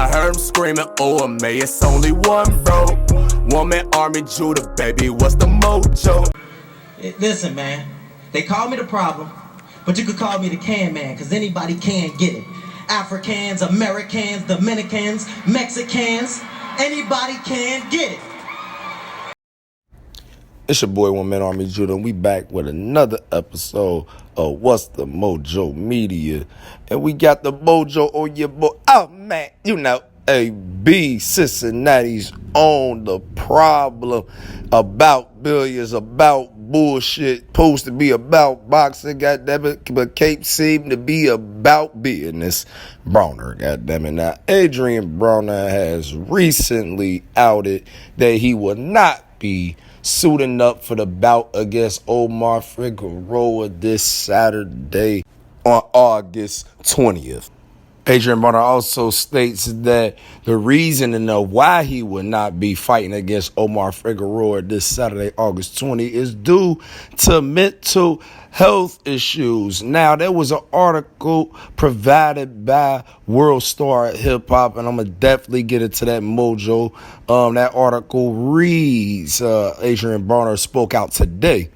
I heard him screaming, oh, may it's only one, bro. Woman, army, Judah, baby, what's the mojo? Listen, man, they call me the problem, but you could call me the can man, because anybody can get it. Africans, Americans, Dominicans, Mexicans, anybody can get it. It's your boy, One Man Army Judah, and we back with another episode of What's the Mojo Media. And we got the mojo on your boy. Oh, man, you know, AB Cincinnati's on The Problem, about billions, about bullshit, supposed to be about boxing, goddammit, but can't seem to be about business. Broner, goddammit. Now, Adrien Broner has recently outed that he will not be suiting up for the bout against Omar Figeuroa this Saturday on August 20th. Adrien Broner also states that the reason of why he would not be fighting against Omar Figeuroa this Saturday, August 20th, is due to mental health issues. Now, there was an article provided by World Star Hip Hop, and I'm going to definitely get into that mojo. That article reads, Adrien Broner spoke out today.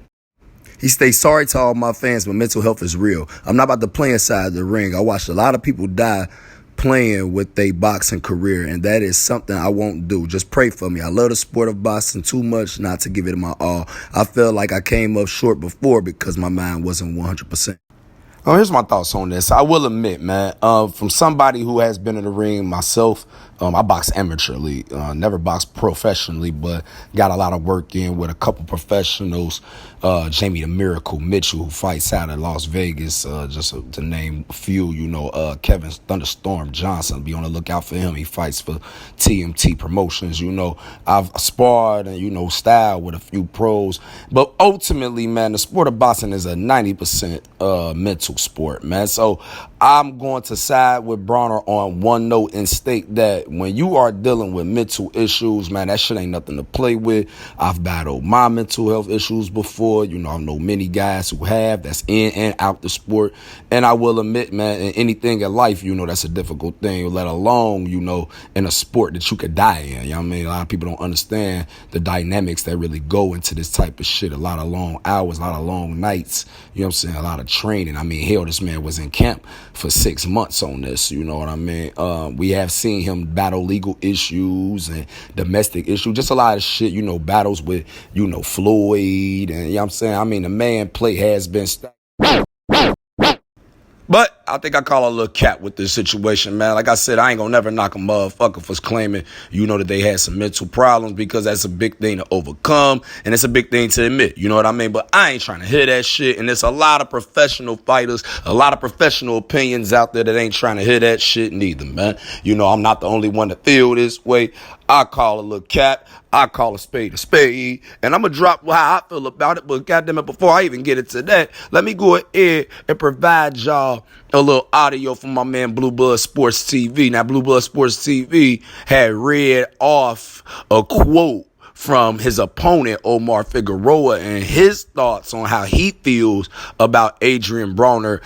He states, sorry to all my fans, but mental health is real. I'm not about to play inside the ring. I watched a lot of people die playing with their boxing career, and that is something I won't do. Just pray for me. I love the sport of boxing too much not to give it my all. I felt like I came up short before because my mind wasn't 100%. Here's my thoughts on this. I will admit, man, from somebody who has been in the ring myself, I box amateurly, never boxed professionally, but got a lot of work in with a couple professionals. Jamie the Miracle Mitchell, who fights out of Las Vegas, just to name a few, you know, Kevin Thunderstorm Johnson, be on the lookout for him. He fights for TMT Promotions, you know. I've sparred and, you know, styled with a few pros. But ultimately, man, the sport of boxing is a 90% mental sport, man. So I'm going to side with Broner on one note and state that when you are dealing with mental issues, man, that shit ain't nothing to play with. I've battled my mental health issues before. You know, I know many guys who have, that's in and out the sport. And I will admit, man, in anything in life, you know, that's a difficult thing, let alone, you know, in a sport that you could die in. You know what I mean? A lot of people don't understand the dynamics that really go into this type of shit. A lot of long hours, a lot of long nights, you know what I'm saying? A lot of training. I mean, hell, this man was in camp for 6 months on this, you know what I mean? We have seen him battle legal issues and domestic issues, just a lot of shit, you know, battles with, you know, Floyd, and you know what I'm saying? I mean, the man play has been stacked. But I think I call a little cap with this situation, man. Like I said, I ain't gonna never knock a motherfucker for claiming, you know, that they had some mental problems, because that's a big thing to overcome, and it's a big thing to admit, you know what I mean? But I ain't trying to hear that shit, and there's a lot of professional fighters, a lot of professional opinions out there that ain't trying to hear that shit neither, man. You know, I'm not the only one to feel this way. I call a little cap. I call a spade, and I'm going to drop how I feel about it. But goddamn it, before I even get into that, let me go ahead and provide y'all a little audio from my man Blue Blood Sports TV. Now, Blue Blood Sports TV had read off a quote from his opponent, Omar Figeuroa, and his thoughts on how he feels about Adrien Broner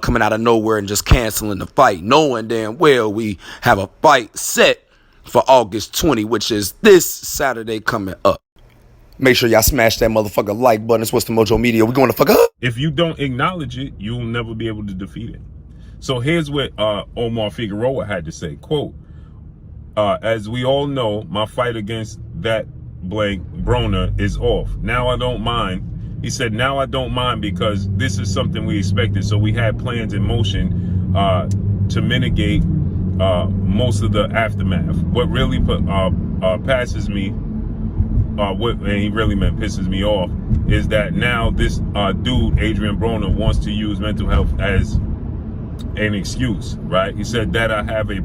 coming out of nowhere and just canceling the fight, knowing damn well we have a fight set for August 20, which is this Saturday coming up. Make sure y'all smash that motherfucker like button. It's What's the Mojo Media. We going to fuck up. If you don't acknowledge it, you'll never be able to defeat it. So here's what Omar Figeuroa had to say. Quote, as we all know, my fight against that blank Broner is off. Now I don't mind. He said, now I don't mind because this is something we expected. So we had plans in motion to mitigate most of the aftermath. What really passes me, and he really meant pisses me off, is that now this dude, Adrien Broner, wants to use mental health as an excuse, right? He said that I have a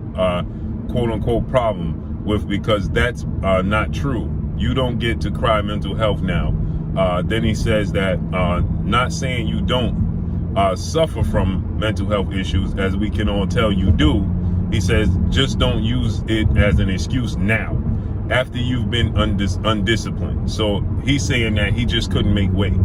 quote-unquote problem with, because that's not true. You don't get to cry mental health now. Then he says that not saying you don't suffer from mental health issues, as we can all tell you do. He says, just don't use it as an excuse now, after you've been undisciplined. So he's saying that he just couldn't make weight.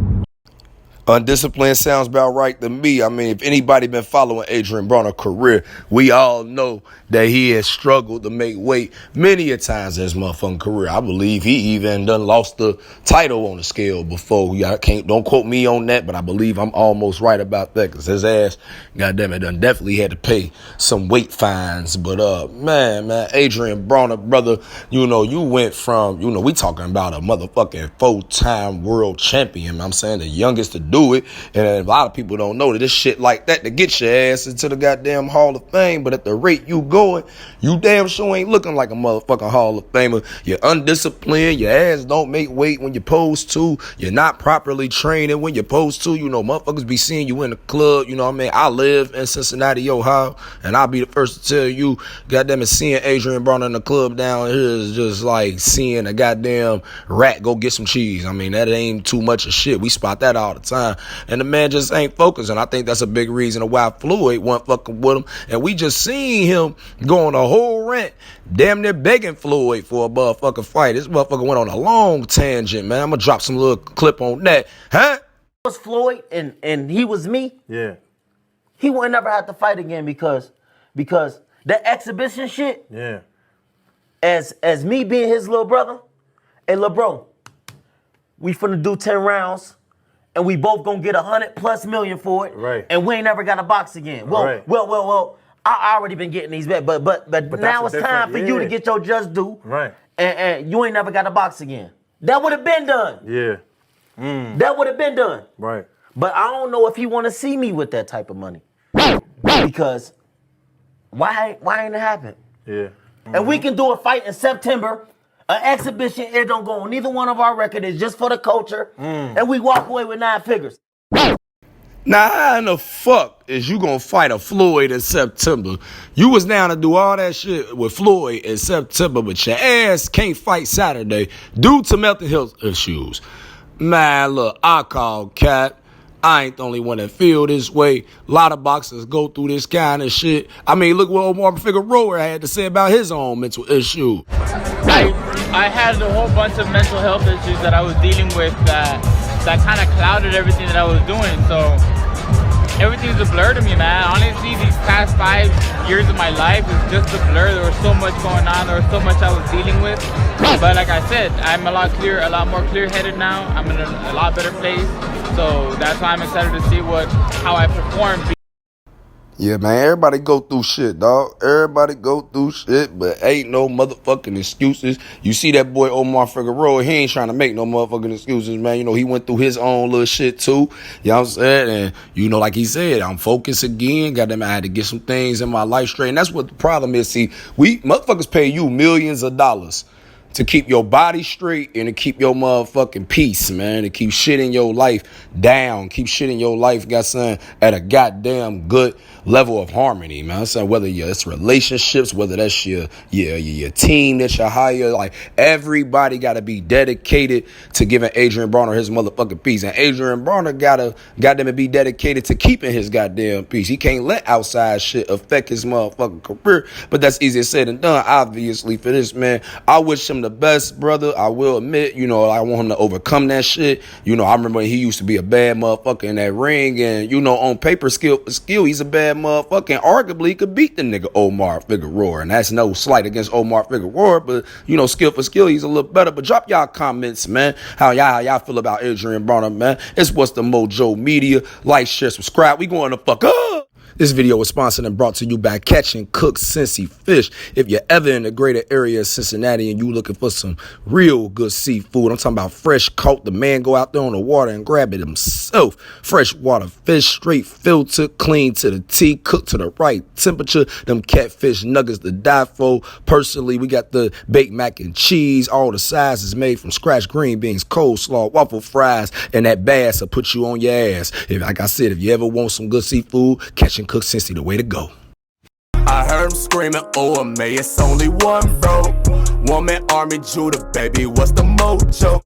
Undisciplined sounds about right to me. I mean, if anybody been following Adrien Broner's career, we all know that he has struggled to make weight many a times in his motherfucking career. I believe he even done lost the title on the scale before. Don't quote me on that, but I believe I'm almost right about that, because his ass, goddamn it, done definitely had to pay some weight fines. But man, Adrien Broner, brother, you went from, we talking about a motherfucking 4-time world champion. I'm saying the youngest to do it, and a lot of people don't know that this shit like that to get your ass into the goddamn Hall of Fame. But at the rate you going, you damn sure ain't looking like a motherfucking Hall of Famer. You're undisciplined, your ass don't make weight when you're supposed to, you're not properly training when you're supposed to. Motherfuckers be seeing you in the club. I live in Cincinnati, Ohio, and I'll be the first to tell you, goddamn it, seeing Adrien Broner in the club down here is just like seeing a goddamn rat go get some cheese. I mean, that ain't too much of shit. We spot that all the time. And the man just ain't focused. And I think that's a big reason of why Floyd wasn't fucking with him. And we just seen him go on a whole rant, damn near begging Floyd for a motherfucking fight. This motherfucker went on a long tangent, man. I'm gonna drop some little clip on that. Huh? Was Floyd and he was me, Yeah. he would never have to fight again because that exhibition shit, Yeah. as me being his little brother, hey, little bro, we finna do 10 rounds. And we both gonna get 100+ million for it, Right. and we ain't never got to box again. Well, Right. well, I already been getting these bets, but now it's time for you to get your just due, Right. And you ain't never got to box again. That would have been done. Yeah. That would have been done. Right. But I don't know if he want to see me with that type of money, because why ain't it happen? Yeah. And we can do a fight in September. An exhibition, it don't go on neither one of our records. It's just for the culture. And we walk away with 9 figures. Now, how in the fuck is you gonna fight a Floyd in September? You was down to do all that shit with Floyd in September, but your ass can't fight Saturday due to mental health issues. Man, look, I call Cat. I ain't the only one that feel this way. A lot of boxers go through this kind of shit. I mean, look what Omar Figeuroa had to say about his own mental issue. I had a whole bunch of mental health issues that I was dealing with that kind of clouded everything that I was doing. So everything's a blur to me, man. Honestly, these past 5 years of my life is just a blur. There was so much going on. There was so much I was dealing with. But like I said, I'm a lot more clear-headed now. I'm in a lot better place. So that's why I'm excited to see how I perform. Yeah, man, everybody go through shit, dog. Everybody go through shit, but ain't no motherfucking excuses. You see that boy Omar Figeuroa, he ain't trying to make no motherfucking excuses, man. He went through his own little shit too. You know what I'm saying? And, like he said, I'm focused again. Goddamn, I had to get some things in my life straight. And that's what the problem is. See, motherfuckers pay you millions of dollars to keep your body straight and to keep your motherfucking peace, man. To keep shit in your life down. Keep shit in your life, got something at a goddamn good level of harmony, man. I'm saying whether it's relationships, whether that's your team that you hire, like everybody got to be dedicated to giving Adrien Broner his motherfucking peace. And Adrien Broner goddamn be dedicated to keeping his goddamn peace. He can't let outside shit affect his motherfucking career. But that's easier said than done, obviously, for this man. I wish him the best, brother. I will admit, I want him to overcome that shit. I remember he used to be a bad motherfucker in that ring, and on paper skill, he's a bad motherfucker, and arguably he could beat the nigga Omar Figeuroa. And that's no slight against Omar Figeuroa, but skill for skill, he's a little better. But drop y'all comments, man. How y'all feel about Adrien Broner, man? It's What's the Mojo Media. Like, share, subscribe. We going to fuck up. This video was sponsored and brought to you by Catch and Cook Cincy Fish. If you're ever in the greater area of Cincinnati and you looking for some real good seafood, I'm talking about fresh caught. The man go out there on the water and grab it himself. Freshwater fish, straight filtered, clean to the T, cooked to the right temperature. Them catfish nuggets to die for. Personally, we got the baked mac and cheese. All the sizes made from scratch, green beans, coleslaw, waffle fries, and that bass will put you on your ass. Like I said, if you ever want some good seafood, Catch and Cook Cincy the way to go. I heard him screaming, OMA, it's only one, bro. Woman, Army, Judah, baby, what's the mojo?